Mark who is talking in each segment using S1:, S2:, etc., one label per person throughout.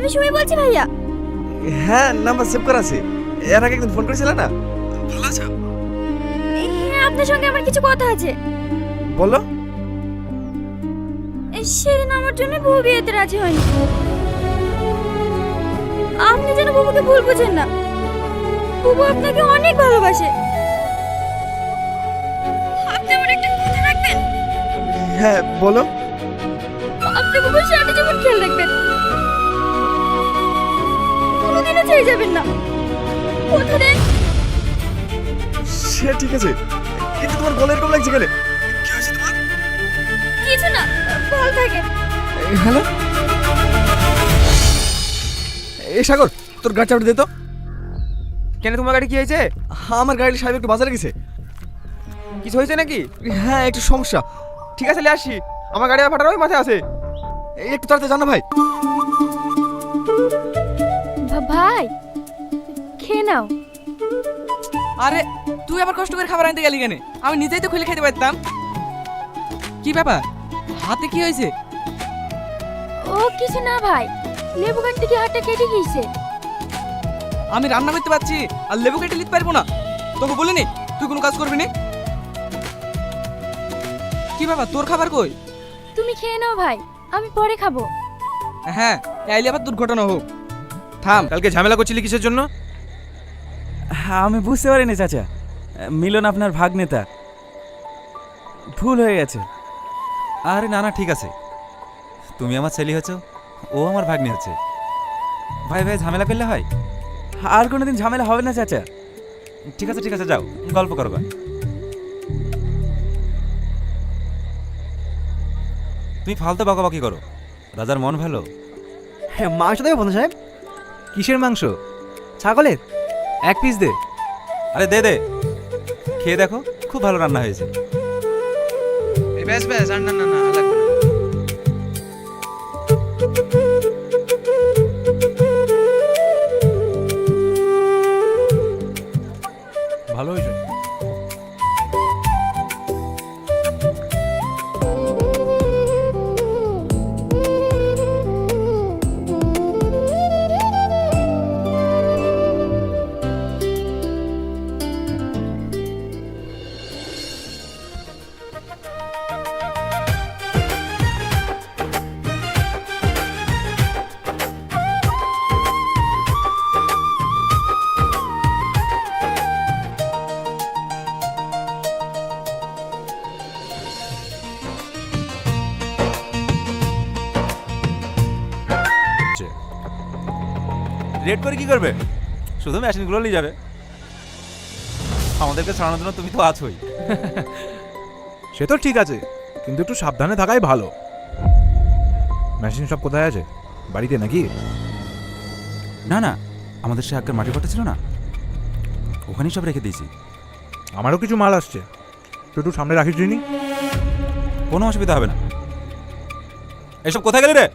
S1: আমি সুমি বলছি ভাইয়া।
S2: হ্যাঁ, নাম্বার সেভ করা আছে। এর আগে একদিন ফোন করেছিল না? ভালো আছো?
S1: হ্যাঁ, আপনার সঙ্গে আমার কিছু কথা আছে।
S2: বলো।
S1: সেদিন আমার জন্য বউ বিয়েতে রাজি হয়নি। আপনি যেন বাবুকে ভুল বুঝেন না। বাবু আপনাকে অনেক ভালোবাসে। আপনি আমার একটা কথা রাখবেন?
S2: হ্যাঁ, বলো।
S1: আপনি বাবুর সাথে যেমন খেয়াল রাখবেন, কোনোদিনও ছেড়ে যাবেন না। কথা দেন।
S2: সে ঠিক আছে, কিন্তু তোমার গলা এরকম লাগছে কেন? কি হয়েছে তোমার?
S1: কিছু না, ভালো থাকেন।
S2: হ্যালো, এ সাগর, তোর গাড়ি চাপটা দে তো।
S3: কেন, তোমার গাড়ি কি হয়েছে?
S2: আমার গাড়ি সাহেব একটু বাজারে গেছে।
S3: কিছু হয়েছে নাকি?
S2: হ্যাঁ, একটু সমস্যা।
S3: ঠিক আছে, আসি। আমার গাড়ি ফাটার ওই মাথায় আছে।
S2: একটু তাড়াতাড়ি জানা ভাই।
S1: ভাই, খেয়ে নাও।
S4: আরে তুই আবার কষ্ট করে খাবার আনতে গেলি কেন? আমি নিজেই তো খুলে খেতে পারতাম। কি ব্যাপার, হাতে কি হয়েছে?
S1: ও কিছু না ভাই, লেবু কাটতে গিয়ে হাতটা কেটে গিয়েছে।
S4: আমি রান্না করতে পারছি আর লেবু কেটে নিতে পারবো না? তোকে বলিনি তুই কোনো কাজ করবি না? কি ব্যাপার, তোর খাবার কই?
S1: তুমি খেয়ে নাও ভাই, আমি পরে খাবো।
S4: হ্যাঁ, আইলে আবার দুর্ঘটনা হোক। থাম।
S3: কালকে ঝামেলা করছিলি কিসের জন্য?
S5: আমি বুঝতে পারিনি চাচা, মিলন আপনার ভাগ্নেতা, ভুল হয়ে গেছে।
S6: আরে না না, ঠিক আছে। তুমি আমার ছেলে হচ্ছ, ও আমার ভাগ্নি হচ্ছে। ভাই ভাই ঝামেলা করলে হয়?
S5: আর কোনোদিন ঝামেলা হবে না চাচা।
S6: ঠিক আছে ঠিক আছে, যাও গল্প করবা। তুমি ফালতু বকাবকি করো, রাজার মন ভালো।
S2: হ্যাঁ, মাংস দেবে বন্ধু সাহেব? কিসের মাংস? ছাগলের? এক পিস দে।
S6: আরে দে দে, খেয়ে দেখো, খুব ভালো রান্না হয়েছে।
S3: ব্যাস ব্যাস, আর না না না, লাগবে না।
S2: ভালো হয়েছে।
S6: রেড করে কি করবে? শুধু মেশিনগুলো নিয়ে যাবে। আমাদেরকে ছাড়ানোর জন্য তুমি তো আছোই।
S7: সে তো ঠিক আছে, কিন্তু একটু সাবধানে থাকাই ভালো। মেশিন সব কোথায় আছে? বাড়িতে নাকি?
S6: না না, আমাদের সে আগের মাটির ঘরটা ছিল না, ওখানেই সব রেখে দিয়েছি।
S7: আমারও কিছু মাল আসছে, তুই একটু সামনে রাখিস নি?
S6: কোনো অসুবিধা হবে না। এসব কোথায় গেলি রে?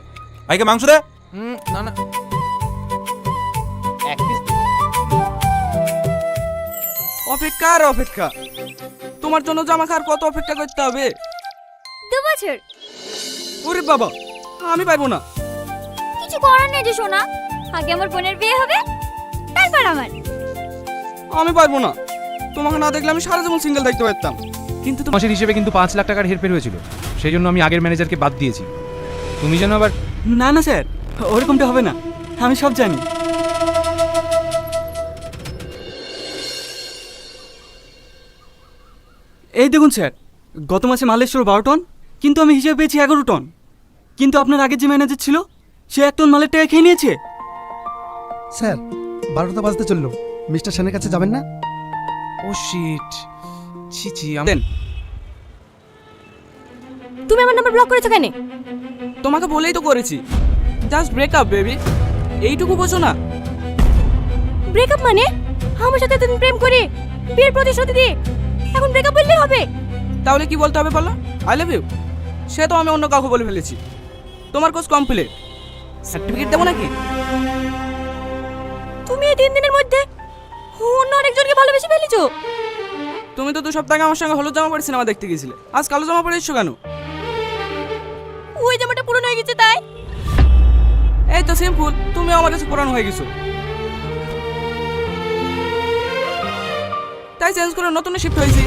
S6: ভাইকে মাংস দে।
S3: না না,
S4: অপেক্ষা আর অপেক্ষা। তোমার জন্য জামা খাওয়ার কত অপেক্ষা করতে হবে?
S1: 2 বছর।
S4: ওরে বাবা, আমি পারবো না।
S1: কিছু করার নেই যে সোনা, আগে আমার বোনের বিয়ে হবে, তারপর আমার।
S4: আমি পারবো না। তোমাকে না দেখলে আমি সারা জীবন সিঙ্গেল থাকতে পারতাম।
S3: কিন্তু মাসের হিসেবে কিন্তু 5 লাখ টাকার হেরফের হয়েছিল। সেই জন্য আমি আগের ম্যানেজারকে বাদ দিয়েছি। তুমি যেন আবার।
S4: না না স্যার, ওরকমটা হবে না, আমি সব জানি। এই দেখুন স্যার, গত মাসে মাল এসেছিল 12 টন, কিন্তু আমি হিসেবে পেয়েছি 11 টন। কিন্তু আপনার আগের যে ম্যানেজার ছিল, সে 1 টন মালের টাকা খেয়ে নিয়েছে।
S8: স্যার, 12টা বাজতে চললো, মিস্টার সেনের কাছে যাবেন না?
S3: ও শিট, ছি ছি।
S4: দেন।
S1: তুমি আমার নাম্বার ব্লক করেছো কেন?
S4: তোমাকে বলেই তো করেছি, জাস্ট ব্রেক আপ বেবি, এইটুকু বোঝো না?
S1: ব্রেকআপ মানে? আমার সাথে এতদিন প্রেম করে বিয়ের প্রতিশ্রুতি দিয়ে এখন ব্রেকআপ বললেই হবে?
S4: তাহলে কি বলতে হবে বলো? I love you. সে তো আমি অন্য কাউকে বলে ফেলেছি। তোমার কোর্স কমপ্লিট, সার্টিফিকেট দেবো নাকি?
S1: তুমি এই 3 দিনের মধ্যে অন্য আরেকজনকে ভালোবেসে ফেলেছো?
S4: তুমি তো 2 সপ্তাহ আগে আমার সঙ্গে হলুদ জামা পরে সিনেমা দেখতে গেছিলে, আজ কালো জামা পরে এসছো কেন?
S1: ওই জামাটা পুরনো হয়ে গেছে তাই।
S4: এই তো এত সিম্পল, তুমি আমার কাছে পুরানো হয়ে গেছো। তাই চেঞ্জ করে নতুন শিফট হয়েছি।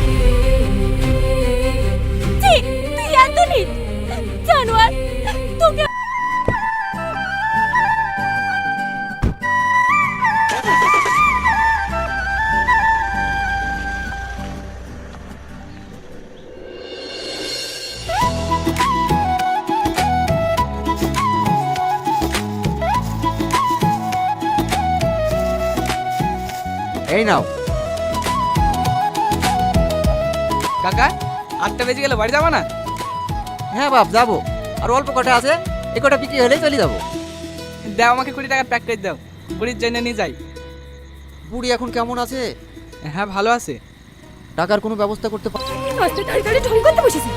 S1: ছি, তুই এত নিট জানোয়ার, তোকে
S2: এই নাও।
S4: কাকা, 8টা বেজে গেলে বাড়ি যাবো না?
S2: হ্যাঁ বাপ, যাবো। আর অল্প কটা আছে, এই কটা বিক্রি হলেই চলে যাবো।
S4: দাও আমাকে 20 টাকার প্যাকেট দাও, বুড়ির জন্য নিয়ে যাই।
S2: বুড়ি এখন কেমন আছে?
S4: হ্যাঁ ভালো আছে।
S2: টাকার কোনো ব্যবস্থা করতে পার?
S1: আস্তে দাঁড়িয়ে ঢং করতে বসেছি।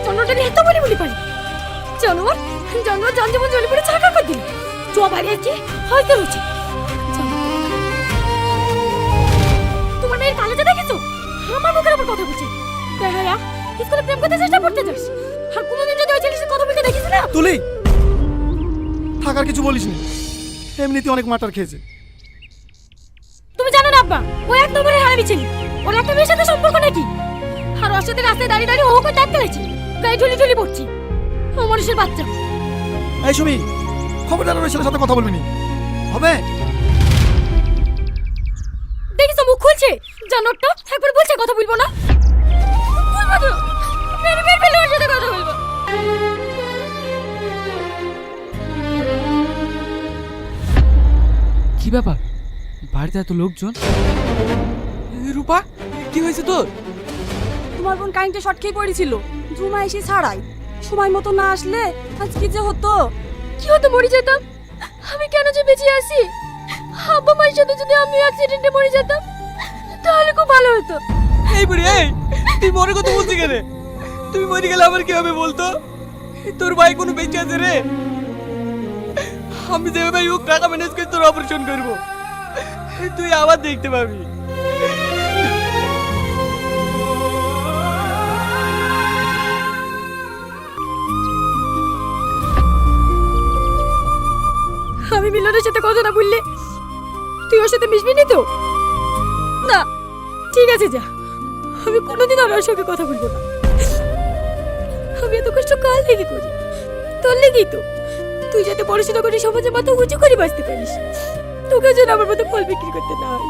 S1: জানোয়ারটা নিয়ে এত বলি পারি। জানোয়ার জানোয়ার জান যেমন জলে পড়ে ছাকা করে দিল। চ বাড়ি আছে, হয়তো রয়েছে। তোমার মেয়ের কালেজে দেখেছো? আমার মুখের উপর কথা বলছে। হ্যাঁ, স্কুলে প্রেম করতে চেষ্টা করতে যাস। আর কোনোদিন যদি ওই ছেলের কথা বলতে দেখিস না।
S8: তুলি, থাকার কিছু বলিস নি, এমনিতে অনেক মাটার খেয়েছে।
S1: তুমি জানো না আব্বা, ও এক নম্বরের হারামি ছেলে। ওর একটা মেয়ের সাথে সম্পর্ক নাকি? আর ওর সাথে রাস্তায় দাঁড়িয়ে দাঁড়িয়ে ও করে ডাকতে লাগছে। গায়ে ঝুলি পড়ছি। ও মানুষের বাচ্চা।
S8: এই সুমি, খবরদার ওই ছেলের সাথে কথা বলবি নি, হবে?
S1: দেখিস মুখ খুলছে জানোরটা, একবার বলছে কথা বলবো না। বলবো তো, বের ফেলে ওর সাথে কথা বলবো।
S4: কি ব্যাপার, বাড়িতে এত লোকজন? রূপা, কি হয়েছে তোর?
S9: তোমার বোন কারেন্টে শর্ট খেয়ে পড়েছিল, ঝুমা এসে ছাড়াই। সময় মতো না আসলে আজ কি যে হতো।
S1: কি হতো, মরে যেতাম। আমি কেন যে বেঁচে আছি? আব্বা মায়ের সাথে যদি আমি অ্যাক্সিডেন্টে মরে যেতাম তাহলে খুব ভালো হতো।
S4: এই বুড়ি, এই তুই মরে কথা বলছিস কেন? তুমি মরে গেলে আমার কি হবে বলতো? তোর ভাই কোনো বেঁচে আছে রে? আমি যেভাবে হোক টাকা ম্যানেজ করে তোর অপারেশন করবো, তুই আবার দেখতে পাবি।
S1: আমি মিলনের সাথে কথা না বললে তুই ওর সাথে মিশবি নি তো? না, ঠিক আছে যা। আমি কোনোদিন আর ওর সঙ্গে কথা বলবো না। আমি এত কষ্ট কাল লেগে করি, তোর লেগেই তো। তুই যাতে পড়াশোনা করে সমাজে মাথা উঁচু করে বাঁচতে পারিস, তোকে যেন আমার মতো ফল বিক্রি করতে না হয়।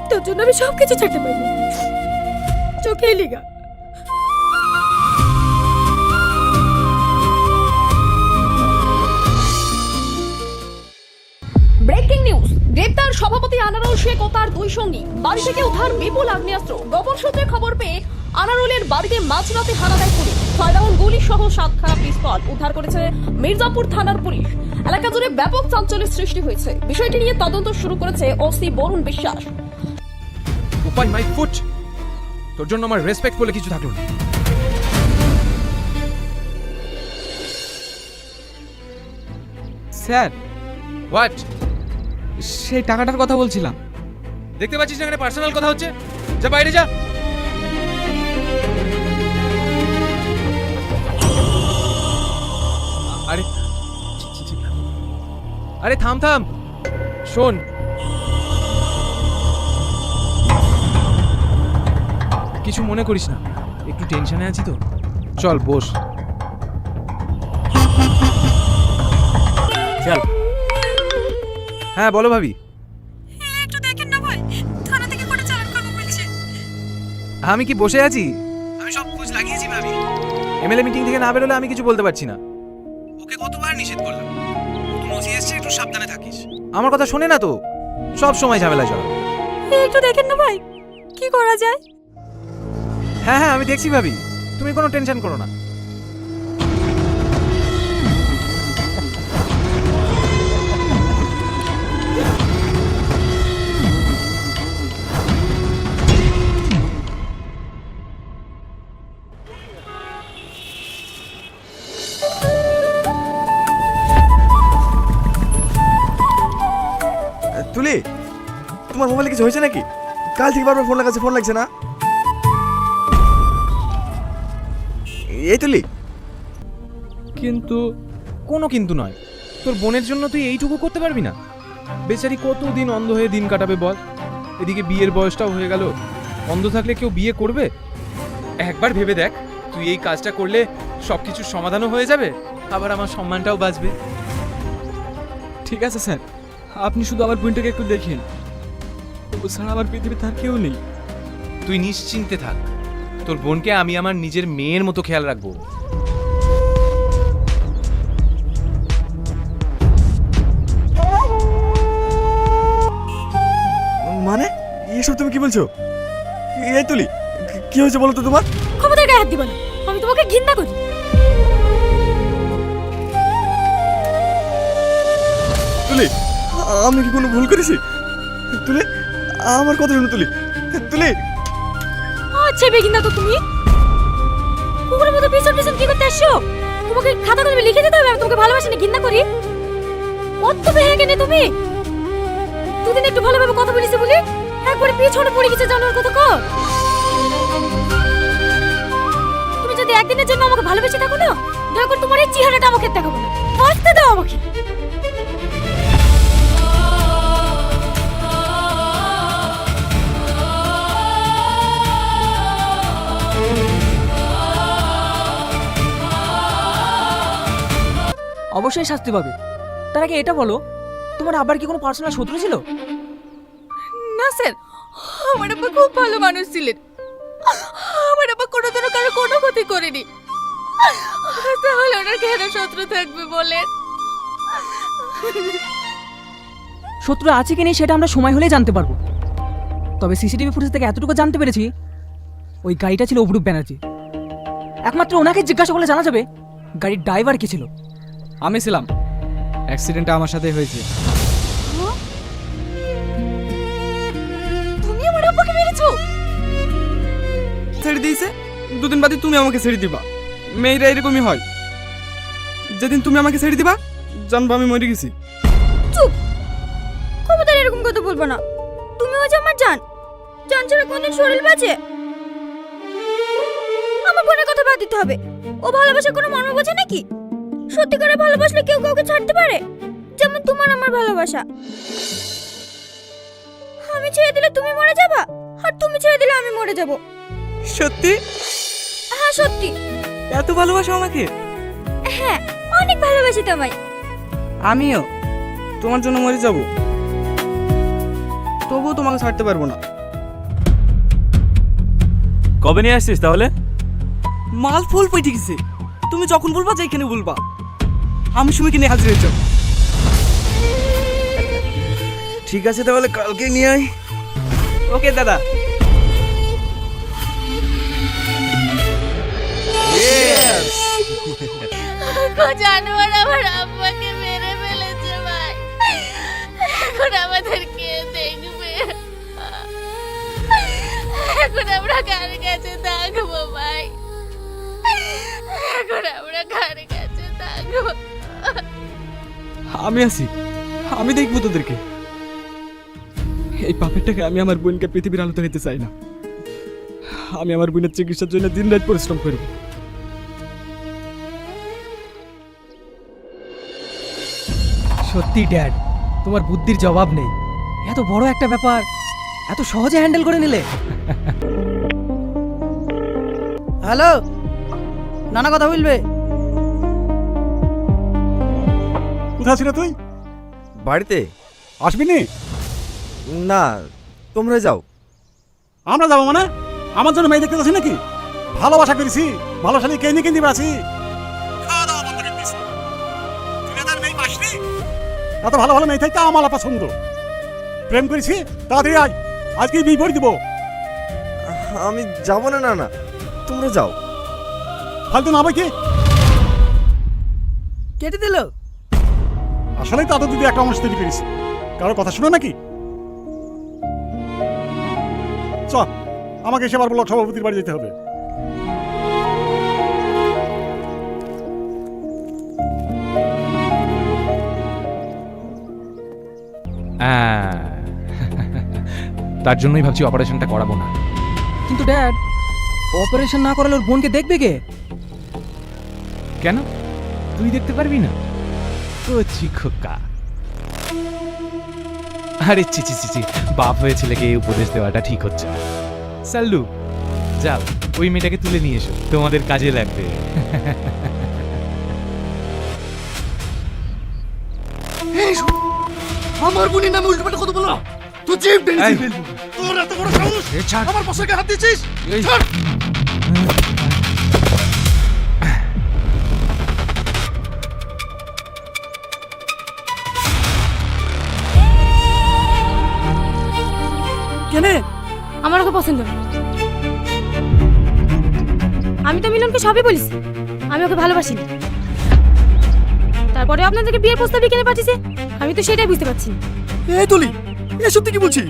S1: তোর জন্য আমি সব কিছু ছাড়তে পারি। চোখে লিগা
S9: ব্রেকিং নিউজ, গ্রেপ্তার সভাপতি আনারুল শেখ ও তার 2 সঙ্গী। বাড়ি থেকে উদ্ধার বিপুল আগ্নেয়াস্ত্র। গোপন সূত্রে খবর পেয়ে আনারুলের বাড়িতে মাঝরাতে হানা দেয় পুলিশ। 6 রাউন্ড গুলি সহ 7খানা পিস্তল উদ্ধার করেছে মির্জাপুর থানার পুলিশ। এলাকা জুড়ে ব্যাপক চাঞ্চল্যের সৃষ্টি হয়েছে। বিষয়টি নিয়ে তদন্ত শুরু করেছে ওসি বরুণ বিশ্বাস।
S3: উপায় মাই ফুট, তোর জন্য আমার রেসপেক্ট বলে কিছু থাকলো না।
S4: Sir,
S3: what?
S4: সেই টাকাটার কথা বলছিলাম।
S3: দেখতে পাচ্ছিস না এখানে পার্সোনাল কথা হচ্ছে? যা বাইরে যা। আরে আরে থাম থাম, শোন। কিছু মনে করিস না, একটু টেনশনে আছি তো। চল বস।
S2: চল।
S3: হ্যাঁ বলো ভাবি।
S9: একটু দেখেন না ভাই, থানা থেকে কোর্টে চালান করব বলছে।
S3: আমি কি বসে আছি? আমি সব খোঁজ লাগিয়েছি ভাবি। এমএলএ মিটিং থেকে না বেরোলে আমি কিছু বলতে পারছি না। ওকে কতবার নিষেধ করলাম, নতুন ওসি এসেছে, একটু সাবধানে থাকিস। আমার কথা শোনে না তো, সব সময় ঝামেলা চলে।
S9: একটু দেখেন না ভাই, কি করা যায়?
S3: হ্যাঁ হ্যাঁ আমি দেখছি ভাবি, তুমি কোনো টেনশন করো না।
S10: তুলি, তোমার মোবাইলে কিছু হয়েছে নাকি? কাল থেকে বারবার ফোন লাগাচ্ছে, ফোন লাগছে না। এই তুলি,
S3: কিন্তু কোনো কিন্তু নয়, তোর বোনের জন্য তুই এইটুকু করতে পারবি না? বেচারি কতদিন অন্ধ হয়ে দিন কাটাবে বল? এদিকে বিয়ের বয়সটাও হয়ে গেল। অন্ধ থাকলে কেউ বিয়ে করবে? একবার ভেবে দেখ, তুই এই কাজটা করলে সবকিছুর সমাধানও হয়ে যাবে, আবার আমার সম্মানটাও বাঁচবে।
S4: ঠিক আছে স্যার, আপনি শুধু আমার বোনটাকে একটু দেখেন। ও ছাড়া আমার পৃথিবীতে আর কেউ নেই।
S3: তুই নিশ্চিন্তে থাক, তোর বোনকে আমি আমার নিজের মেয়ের মতো খেয়াল রাখবো।
S10: মানে এসব তুমি কি বলছো? এই তুলি, কি হয়েছে বলো তো তোমার?
S1: ক্ষমতার গায়ে হাত দিবা না, আমি তোমাকে ঘৃণা করি।
S10: তুলি, আমি কি কোনো ভুল করেছি? তুলি, আমার কথা শোনো তুলি। তুলি,
S1: আচ্ছা বেগিনা তো তুমি কুকুরের মতো পিছন পিছন কি করতে আসছো? তোমাকে খাতা কলমে লিখে দিতে হবে আমি তোমাকে ভালোবাসি না ঘৃণা করি? কত বেহে কেনে তুমি? দুদিন একটু ভালোভাবে কথা বলিস বলি একবারে পিছনে পড়ে গেছে জানার কথা কর। তুমি যদি একদিনের জন্য আমাকে ভালোবেসে থাকো না, দয়া করে তোমার এই চেহারাটা আমাকে দেখাবো না, বাঁচতে দাও আমাকে।
S11: অবশ্যই শাস্তি পাবে। তার আগে এটা বলো, তোমার আবার কি কোনো পার্সোনাল শত্রু ছিল?
S1: না স্যার, আমার আব্বা খুব ভালো মানুষ ছিলেন। আমার আব্বা কোনোদিনও কারো কোনো ক্ষতি করেনি, তাহলে ওনার কেন শত্রু থাকবে বলেন?
S11: শত্রু আছে কি নেই সেটা আমরা সময় হলেই জানতে পারবো। তবে সিসিটিভি ফুটেজ থেকে এতটুকু জানতে পেরেছি, ওই গাড়িটা ছিল অপরূপ ব্যানার্জি। একমাত্র ওনাকে জিজ্ঞাসা করলে জানা যাবে গাড়ির ড্রাইভার কি ছিল।
S4: আমি ছিলাম, অ্যাক্সিডেন্টটা আমার সাথে হয়েছে।
S1: তুমি আমার আব্বাকে মেরেছো?
S4: ছেড়ে দিয়েছে, দুদিন বাদে তুমি আমাকে ছেড়ে দিবা। মেয়েরা এরকমই হয়, যেদিন তুমি আমাকে ছেড়ে দিবা জানবো আমি মরে গেছি।
S1: চুপ, ক্ষমতার এরকম কথা বলবো না। তুমি হচ্ছে আমার জান, জান ছাড়া কোনদিন শরীর বাঁচে? আমার বোনের কথা বাদ দিতে হবে। ও ভালোবাসা কোনো মর্ম বোঝে নাকি? সত্যিকারে ভালোবাসলে কেউ কাউকে ছাড়তে পারে? যেমন তোমার আমার ভালোবাসা। আমি ছেড়ে দিলে তুমি মরে যাবা, আর তুমি ছেড়ে দিলে আমি মরে যাব।
S4: সত্যি?
S1: হ্যাঁ সত্যি।
S4: এত ভালোবাসো আমাকে?
S1: হ্যাঁ, অনেক ভালোবাসি তোমায়।
S4: আমিও তোমার জন্য মরে যাব, তবুও তোমাকে ছাড়তে পারবো না।
S5: কবে নিয়ে আসছিস তাহলে?
S11: মাল ফুল পেটে গেছে, তুমি যখন বলবা যেখানে বলবা আমি সময় কিনে হাজির হয়ে যাও।
S10: ঠিক আছে তাহলে কালকে নিয়ে আয়।
S11: ওকে দাদা।
S1: জানোয়ার আমার আব্বাকে মেরে ফেলেছে ভাই, এখন আমাদের কে দেখবে? এখন আমরা কার কাছে থাকবো ভাই? এখন আমরা কার কাছে থাকবো?
S4: আমি আছি, আমি দেখবো তোদেরকে। এই পাপেরটাকে আমি আমার বোনকে পৃথিবীর আলোতে নিতে চাই না। আমি আমার বোনের চিকিৎসার জন্য দিনরাত পরিশ্রম করব।
S11: সত্যি ড্যাড, তোমার বুদ্ধির জবাব নেই। এত বড় একটা ব্যাপার এত সহজে হ্যান্ডেল করে নিলে। হ্যালো, নানা কথা বলবে?
S8: কোথায় ছিল তুই?
S10: বাড়িতে
S8: আসবি নি?
S10: না, তোমরা যাও।
S8: আমরা যাবো মানে? আমার জন্য মেয়ে দেখতে যাচ্ছি নাকি? ভালোবাসা করেছি, ভালোবাসা নিয়ে কেন্দি কেন্দি বেড়াচ্ছি। এত ভালো ভালো মেয়ে থাকতে আমার পছন্দ। প্রেম করেছি, তাড়াতাড়ি আয়, আজকে বিয়ে করে দিব।
S10: আমি যাবো না, না না, তোমরা যাও।
S8: ফালতু না বই কি?
S11: কেটে দিল।
S8: আসলেই তো দিদি একটা মানুষ তৈরি করেছি, কারো কথা শুনো নাকি? চ, আমাকে সেবার ব্লক সভাপতির বাড়ি যেতে হবে।
S3: তার জন্যই ভাবছি অপারেশনটা করাবো না।
S11: কিন্তু ড্যাড, অপারেশন না করালে ওর বোনকে দেখবে কে?
S3: কেন, তুই দেখতে পারবি না? কচি খোকা। আরে ছি ছি ছি ছি, বাপ হয়ে ছেলেকে এই উপদেশ দেওয়াটা ঠিক হচ্ছে না। সাল্লু, যাও ওই মেয়েটাকে তুলে নিয়ে এসো, তোমাদের কাজে লাগবে।
S10: আমার বোনের নামে উল্টোপাল্টা কথা বলো না। তুই জিভ টেনেছিস ফেলবো। তোর এত বড় সাহস, আমার বসের গায়ে হাত দিয়েছিস? ছাড়।
S1: কেনে আমার ওকে পছন্দ না। আমি তো মিলনকে সবই বলিস, আমি ওকে ভালোবাসি না। তারপরে আপনাদেরকে বিয়ের প্রস্তাবই কেনে পাঠিয়েছে, আমি তো সেটাই বুঝতে পারছি না।
S10: এই তুলি, এসব তুই কি বলছি?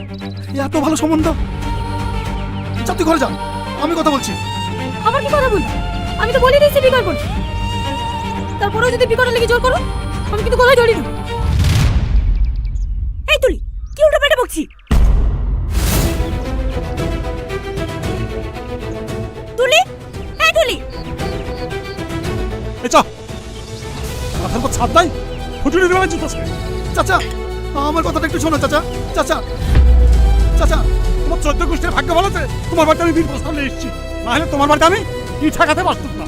S10: এত ভালো সম্বন্ধ। যা তুই ঘরে যা, আমি কথা বলছি।
S1: আবার কি কথা বল? আমি তো বলে দিয়েছি বিয়ে করবো না। তারপরেও যদি বিয়ে করার লেগে জোর করো, আমি কিন্তু গলায় জড়িয়ে দেবো। এই তুলি, কি উল্টো পেটে বকছি? তুলি, এই তুলি,
S8: এই চ কথার পর ছাদ নাই, ফুটুনি দেওয়া জুতো।
S10: চাচা, আমার কথাটা একটু শোনো চাচা। চাচা, চাচা,
S8: তোমার 14 গোষ্ঠীর ভাগ্য ভালো আছে, তোমার বাড়িতে আমি বিল প্রস্তাব নিয়ে এসেছি। না হলে তোমার বাড়িতে আমি কি ঠেকাতে পারতাম না।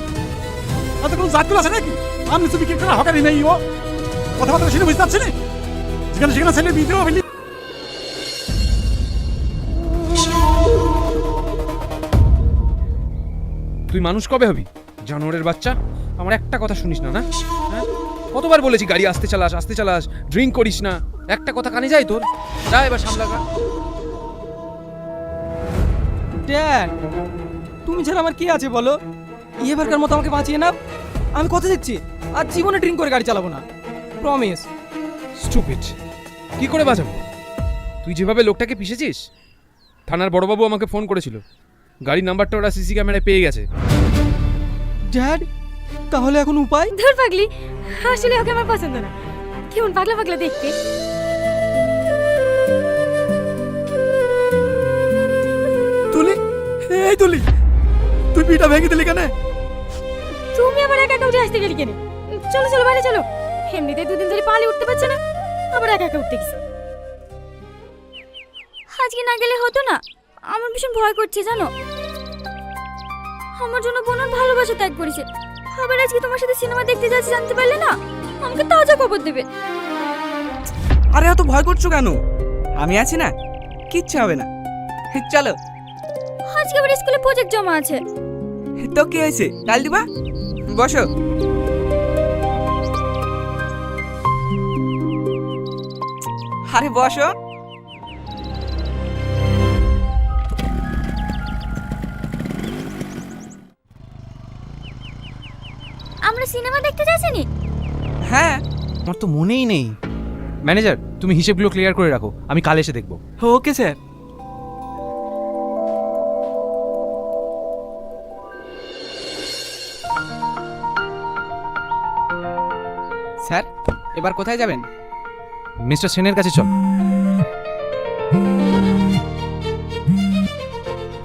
S8: তাতে কোনো জাতগুলো আছে নাকি? আমি তো বিক্রি করা হকারি নেই। ও কথাবার্তা শুনে বুঝতে পারছি না। যেখানে সেখানে ছেলে বিয়ে দেওয়া ফেলি।
S3: তুই মানুষ কবে হবি জানোয়ারের বাচ্চা? আমার একটা কথা শুনিস না? না হ্যাঁ, কতবার বলেছি গাড়ি আস্তে চালাস, ড্রিঙ্ক করিস না। একটা কথা কানে যায় তোর? যা এবার সামলাগা।
S11: ড্যাড, তুমি ছাড়া আমার কি আছে বলো? এবারকার মতো আমাকে বাঁচিয়ে নাও। আমি কথা দিচ্ছি, আর জীবনে ড্রিঙ্ক করে গাড়ি চালাবো না, প্রমিস।
S3: স্টুপিড, কি করে বাঁচাবো? তুই যেভাবে লোকটাকে পিষেছিস, থানার বড়বাবু আমাকে ফোন করেছিল, গাড়ির নাম্বারটা ওরা সিসি ক্যামেরায় পেয়ে গেছে।
S11: ড্যাড, তাহলে এখন উপায়?
S1: ধুর পাগলি, আসলে ওকে আমার পছন্দ না। কেমন পাগলা পাগলা দেখতে।
S10: তুলি, এই তুলি, তুই বিটা ভেঙে দিলি কেন?
S1: তুমি আবার একা একা উঠে আসতে গেলি কেন? চলো চলো বাইরে চলো। এমনিতে দুদিন ধরে পালে উঠতে পারছে না, আবার একা একা উঠতে গেছে। আজকে না গেলে হতো না? আমার ভীষণ ভয় করছে জানো। আমার জন্য বোন ভালোবাসা ত্যাগ করেছে, আবার আজকে তোমার সাথে সিনেমা দেখতে যাচ্ছি জানতে পারলে না, আমাকে তাজা খবর দেবে।
S11: আরে এত ভয় করছো কেন? আমি আছি না, কিচ্ছু হবে না। চলো।
S1: আজকে আবার স্কুলে প্রজেক্ট জমা আছে।
S11: তো কি হয়েছে, কাল দিবা। বসো। আরে বসো।
S1: আমরা সিনেমা দেখতে যাচ্ছি।
S11: হ্যাঁ,
S3: আমার তো মনেই নেই। ম্যানেজার, তুমি হিসেবগুলো ক্লিয়ার করে রাখো, আমি কাল এসে দেখবো।
S11: Okay sir. স্যার, এবার কোথায় যাবেন?
S3: মিস্টার সেনের কাছে চল।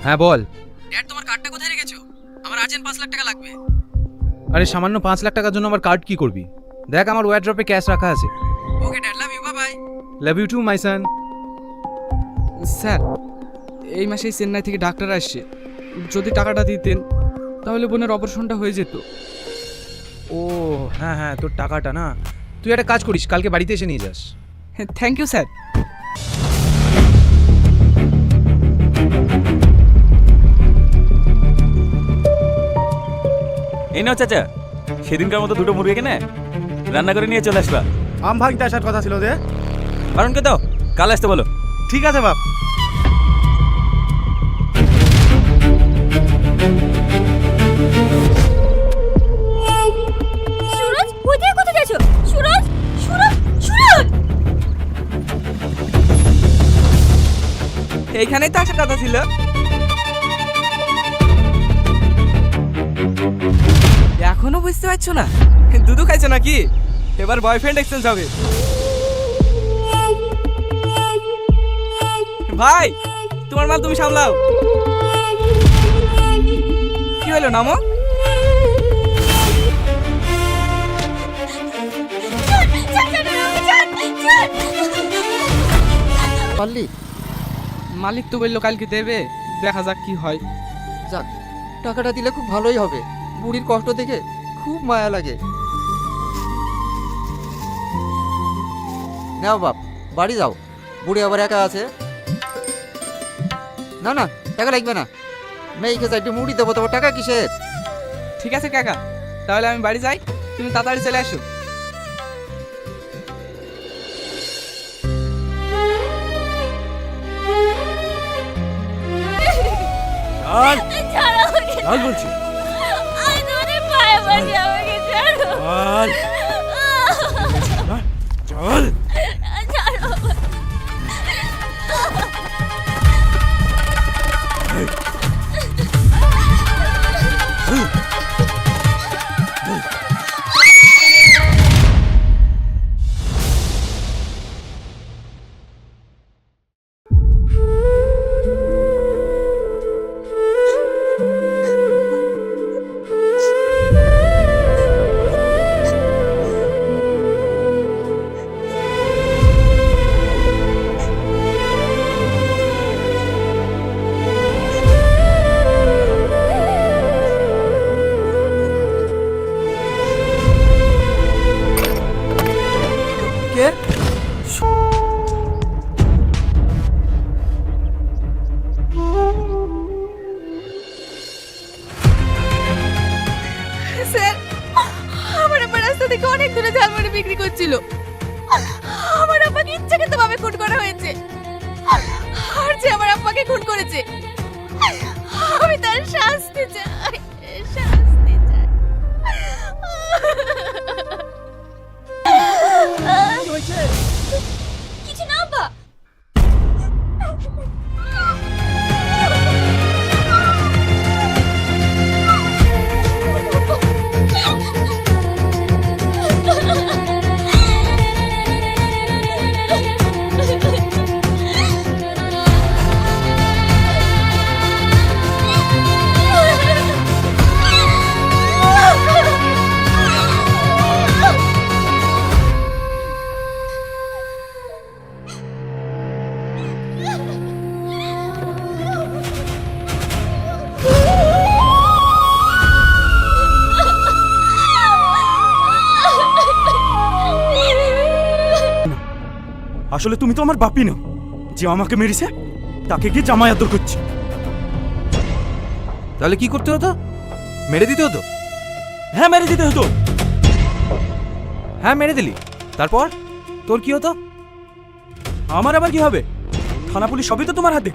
S3: হ্যাঁ বল।
S11: ড্যাড, তোমার কার্ডটা কোথায় রেখেছো? আমার আর্জেন্ট 5 লাখ টাকা লাগবে।
S3: আরে সামান্য 5 লাখ টাকার জন্য আমার কার্ড কি করবি? দেখ আমার ওয়ারড্রপে ক্যাশ রাখা আছে।
S11: Okay dad, love you, bye bye.
S3: Love you too my son.
S4: Sir, এই মাসেই চেন্নাই থেকে ডাক্তার আসছে, যদি টাকাটা দিতেন তাহলে বোনের অপারেশনটা হয়ে যেত।
S3: ও হ্যাঁ হ্যাঁ, তোর টাকাটা না, তুই একটা কাজ করিস, কালকে বাড়িতে এসে নিয়ে যাস।
S11: Thank you sir.
S5: এই নাও চাচা, সেদিনকার মতো 2টো মুরগি কিনে রান্না করে নিয়ে চলে আসবা।
S8: আম ভাঙতে আসার কথা ছিল যে।
S5: বারণকে দাও, কাল আসতে বলো।
S8: ঠিক আছে বাপ।
S1: সুরজ, কোথায় কোথায় যাচ্ছো? সুরজ, সুরজ, সুরজ!
S11: এইখানেই তো আসার কথা ছিল। এখনো বুঝতে পারছো না? দুধু খাইছো নাকি? এবার বয়ফ্রেন্ড এক্সচেঞ্জ হবে। ভাই, তোমার মাল তুমি সামলাও। কি হলো নামো?
S1: চল
S10: পারলি?
S4: মালিক তো বললো কালকে দেবে, দেখা যাক কি হয়।
S10: যাক, টাকাটা দিলে খুব ভালোই হবে। বুড়ির কষ্ট দেখে খুব মায়া লাগে। নাও বাপ, বাড়ি যাও। বুড়ি আবার একা আছে। না না, টাকা লাগবে না। মেয়েকে চাইতে মুড়ি দেবো, তোমার টাকা কিসের?
S4: ঠিক আছে কাকা, তাহলে আমি বাড়ি যাই, তুমি তাড়াতাড়ি চলে আসো।
S5: চল বলছি চল
S1: স্যার, আমার আব্বা রাস্তা থেকে অনেক দূরে ঝালমুড়ি বিক্রি করছিল। আমার আব্বাকে ইচ্ছাকৃতভাবে খুন করা হয়েছে। আর যে আমার আব্বাকে খুন করেছে, আমি তার শাস্তি চাই, শাস্তি চাই। কিছু না আব্বা।
S5: আসলে তুমি তো আমার বাপি না, যে আমাকে মেরেছে তাকে গিয়ে জামাই আদর করছে।
S3: তাহলে কি করতে হতো? মেরে দিতে হতো?
S5: হ্যাঁ, মেরে দিতে হতো।
S3: হ্যাঁ, মেরে দিলি, তারপর তোর কি হতো?
S5: আমার আবার কি হবে? থানা পুলিশ সবই তো তোমার হাতে।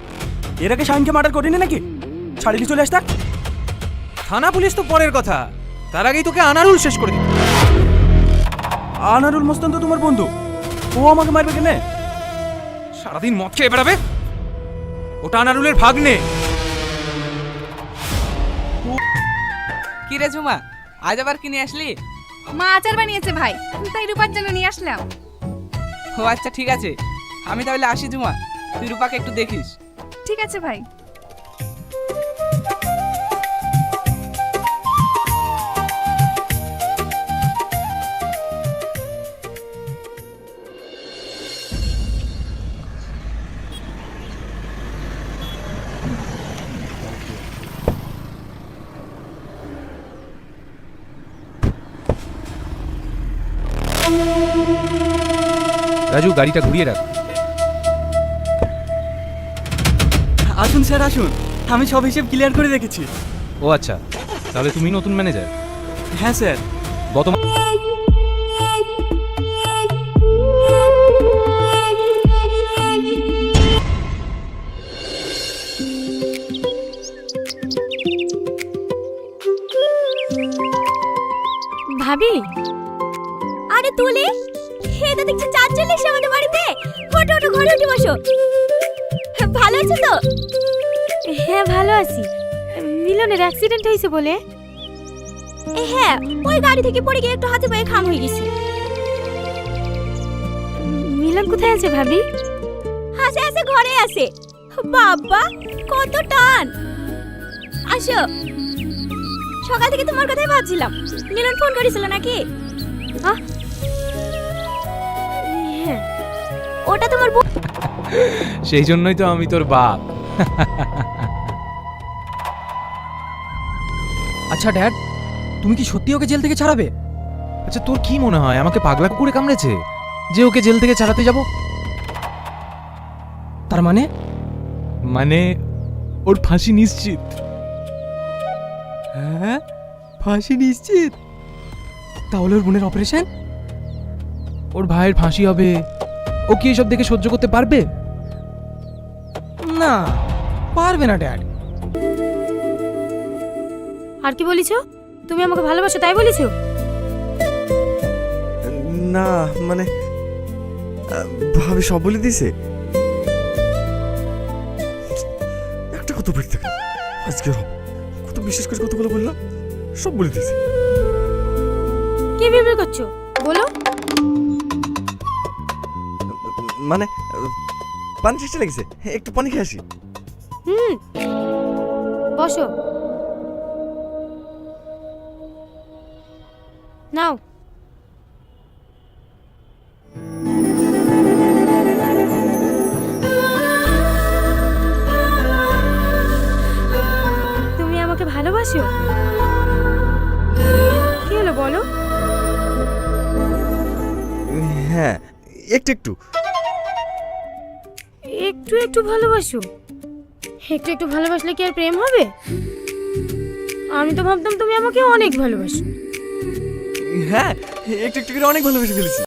S5: এর আগে শাহিনকে মার্ডার করিনি নাকি? ছাড়িয়ে চলে আসতাম।
S3: থানা পুলিশ তো পরের কথা, তার আগেই তোকে আনারুল শেষ করে দিত।
S5: আনারুল মস্তান তো তোমার বন্ধু, ও আমাকে মারবে কেন?
S3: সারাদিন মদ খেয়ে বেড়াবে, ওটা আনারুলের ভাগ্নে।
S4: কি রে ঝুমা, আজ আবার কি নিয়ে আসলি?
S1: মা আচার বানিয়েছে ভাই, তাই রূপার জন্য নিয়ে আসলাম।
S4: ও আচ্ছা, ঠিক আছে, আমি তাহলে আসি ঝুমা, তুই রূপাকে একটু দেখিস।
S1: ঠিক আছে ভাই।
S3: রাজু, গাড়িটা ঘুরিয়ে রাখ।
S4: আসুন স্যার, আসুন, আমি সব হিসেব ক্লিয়ার করে রেখেছি।
S3: ও আচ্ছা, তাহলে তুমি নতুন ম্যানেজার?
S4: হ্যাঁ স্যার।
S3: গত
S1: ভাবি, আরে তুলে এটা দেখছি চার চলে এসে আমাদের বাড়িতে। ওঠো ওঠো, ঘরে উঠে বসো। ভালো আছো তো? হ্যাঁ ভালো আছি। মিলনের অ্যাক্সিডেন্ট হয়েছে বলে? হ্যাঁ, ওই গাড়ি থেকে পড়ে গিয়ে একটু হাতে পায়ে খাম হয়ে গেছে। মিলন কোথায় আছে ভাবি? হাসে হাসে ঘরে আছে। বাবা কত টান! আসো, সকাল থেকে তোমার কথাই ভাবছিলাম। মিলন ফোন করেছিল নাকি? হ্যাঁ, ওটা তোমার বোন।
S3: সেই জন্যই তো আমি তোর বাপ।
S11: আচ্ছা ড্যাড, তুমি কি সত্যি ওকে জেল থেকে ছাড়াবে?
S3: আচ্ছা তোর কি মনে হয় আমাকে পাগলা কুকুরে কামড়েছে যে ওকে জেল থেকে ছাড়াতে যাব?
S11: তার মানে?
S3: মানে ওর ফাঁসি নিশ্চিত।
S11: হ্যাঁ, ফাঁসি নিশ্চিত? তাহলে ওর বোনের অপারেশন?
S3: ওর ভাইয়ের ফাঁসি হবে। ও কি এসব দেখে সহ্য করতে পারবে?
S11: না, পারবে না ড্যাড।
S1: আর কি বলিছো? তুমি আমাকে ভালোবাসো তাই বলিছো?
S10: না মানে ভাবি সব বলে দিছে। একটা কথা বের থাকে আজকে কত বিশেষ করে কতগুলো বললাম, সব বলে দিছে।
S1: কি বিড়বিড় করছো বলো?
S10: মানে পানি চেষ্টা লেগেছে, একটু পানি খেয়ে আসি।
S1: বসো। নাও। তুমি আমাকে ভালোবাসো? কি হলো বলো?
S10: হ্যাঁ, একটু একটু।
S1: একটু একটু ভালোবাসো? একটু একটু ভালোবাসলে কি আর প্রেম হবে? আমি তো ভাবতাম তুমি আমাকে অনেক ভালোবাসো।
S10: হ্যাঁ, একটু একটু করে অনেক ভালোবেসে ফেলেছি।